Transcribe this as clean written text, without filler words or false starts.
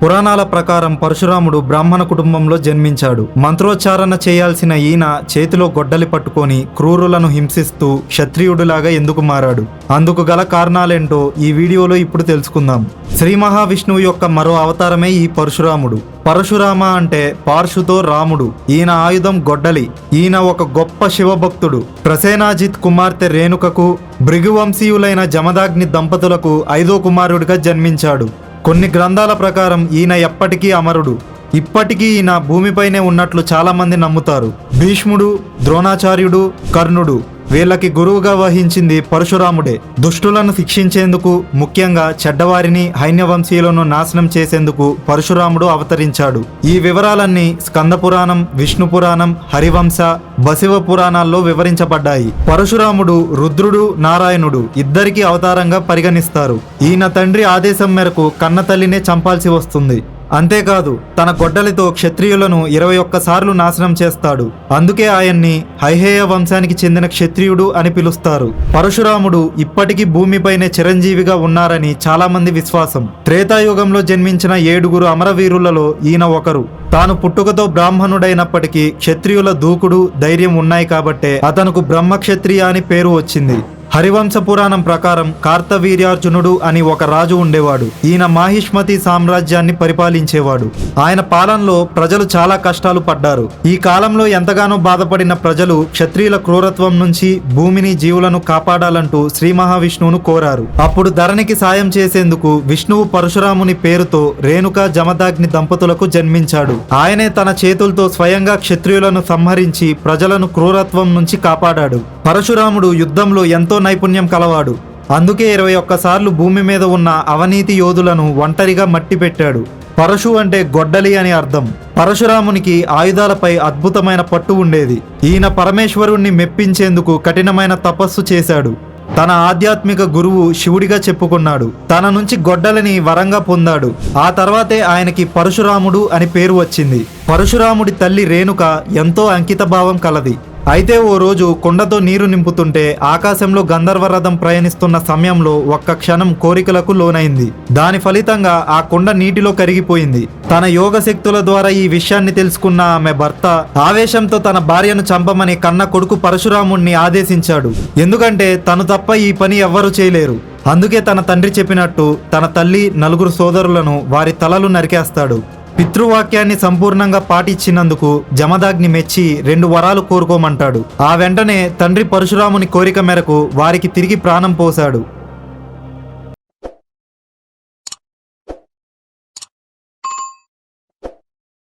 పురాణాల ప్రకారం పరశురాముడు బ్రాహ్మణ కుటుంబంలో జన్మించాడు. మంత్రోచ్చారణ చేయాల్సిన ఈయన చేతిలో గొడ్డలి పట్టుకొని క్రూరులను హింసిస్తూ క్షత్రియుడిలాగా ఎందుకు మారాడు? అందుకు గల కారణాలేంటో ఈ వీడియోలో ఇప్పుడు తెలుసుకుందాం. శ్రీ మహావిష్ణువు యొక్క మరో అవతారమే ఈ పరశురాముడు. పరశురామ అంటే పార్శుతో రాముడు. ఈయన ఆయుధం గొడ్డలి. ఈయన ఒక గొప్ప శివభక్తుడు. ప్రసేనాజిత్ కుమార్తె రేణుకకు భృగువంశీయులైన జమదాగ్ని దంపతులకు 5వ కుమారుడిగా జన్మించాడు. కొన్ని గ్రంథాల ప్రకారం ఈయన ఎప్పటికీ అమరుడు. ఇప్పటికీ ఈయన భూమిపైనే ఉన్నట్లు చాలామంది నమ్ముతారు. భీష్ముడు, ద్రోణాచార్యుడు, కర్ణుడు వీళ్ళకి గురువుగా వహించింది పరశురాముడే. దుష్టులను శిక్షించేందుకు, ముఖ్యంగా చెడ్డవారిని, హైన్యవంశీయులను నాశనం చేసేందుకు పరశురాముడు అవతరించాడు. ఈ వివరాలన్నీ స్కంద పురాణం, విష్ణు పురాణం, హరివంశ, బసివ పురాణాల్లో వివరించబడ్డాయి. పరశురాముడు రుద్రుడు, నారాయణుడు ఇద్దరికీ అవతారంగా పరిగణిస్తారు. ఈయన తండ్రి ఆదేశం మేరకు కన్నతల్లినే చంపాల్సి వస్తుంది. అంతేకాదు తన గొడ్డలితో క్షత్రియులను 21 సార్లు నాశనం చేస్తాడు. అందుకే ఆయన్ని హైహేయ వంశానికి చెందిన క్షత్రియుడు అని పిలుస్తారు. పరశురాముడు ఇప్పటికీ భూమిపైనే చిరంజీవిగా ఉన్నారని చాలా మంది విశ్వాసం. త్రేతాయుగంలో జన్మించిన 7 అమరవీరులలో ఈయన ఒకరు. తాను పుట్టుకతో బ్రాహ్మణుడైనప్పటికీ క్షత్రియుల దూకుడు, ధైర్యం ఉన్నాయి కాబట్టే అతనుకు బ్రహ్మక్షత్రియ అని పేరు వచ్చింది. హరివంశ పురాణం ప్రకారం కార్తవీర్యార్జునుడు అని ఒక రాజు ఉండేవాడు. ఈయన మాహిష్మతి సామ్రాజ్యాన్ని పరిపాలించేవాడు. ఆయన పాలనలో ప్రజలు చాలా కష్టాలు పడ్డారు. ఈ కాలంలో ఎంతగానో బాధపడిన ప్రజలు క్షత్రియుల క్రూరత్వం నుంచి భూమిని, జీవులను కాపాడాలంటూ శ్రీ మహావిష్ణువును కోరారు. అప్పుడు ధరణికి సాయం చేసేందుకు విష్ణువు పరశురాముని పేరుతో రేణుక, జమదాగ్ని దంపతులకు జన్మించాడు. ఆయనే తన చేతులతో స్వయంగా క్షత్రియులను సంహరించి ప్రజలను క్రూరత్వం నుంచి కాపాడాడు. పరశురాముడు యుద్ధంలో ఎంతో నైపుణ్యం కలవాడు. అందుకే 21 సార్లు భూమి మీద ఉన్న అవినీతి యోధులను ఒంటరిగా మట్టి పెట్టాడు. పరశు అంటే గొడ్డలి అని అర్థం. పరశురామునికి ఆయుధాలపై అద్భుతమైన పట్టు ఉండేది. ఈయన పరమేశ్వరుణ్ణి మెప్పించేందుకు కఠినమైన తపస్సు చేశాడు. తన ఆధ్యాత్మిక గురువు శివుడిగా చెప్పుకున్నాడు. తన నుంచి గొడ్డలిని వరంగా పొందాడు. ఆ తర్వాతే ఆయనకి పరశురాముడు అని పేరు వచ్చింది. పరశురాముడి తల్లి రేణుక ఎంతో అంకితభావం కలది. అయితే ఓ రోజు కుండతో నీరు నింపుతుంటే ఆకాశంలో గంధర్వరథం ప్రయాణిస్తున్న సమయంలో ఒక్క క్షణం కోరికలకు లోనైంది. దాని ఫలితంగా ఆ కుండ నీటిలో కరిగిపోయింది. తన యోగ శక్తుల ద్వారా ఈ విషయాన్ని తెలుసుకున్న ఆమె భర్త ఆవేశంతో తన భార్యను చంపమని కన్న కొడుకు పరశురాముణ్ణి ఆదేశించాడు. ఎందుకంటే తను తప్ప ఈ పని ఎవ్వరూ చేయలేరు. అందుకే తన తండ్రి చెప్పినట్టు తన తల్లి, 4 సోదరులను వారి తలలు నరికేస్తాడు. పితృవాక్యాన్ని సంపూర్ణంగా పాటించినందుకు జమదాగ్ని మెచ్చి 2 వరాలు కోరుకోమంటాడు. ఆ వెంటనే తండ్రి పరశురాముని కోరిక మేరకు వారికి తిరిగి ప్రాణం పోశాడు.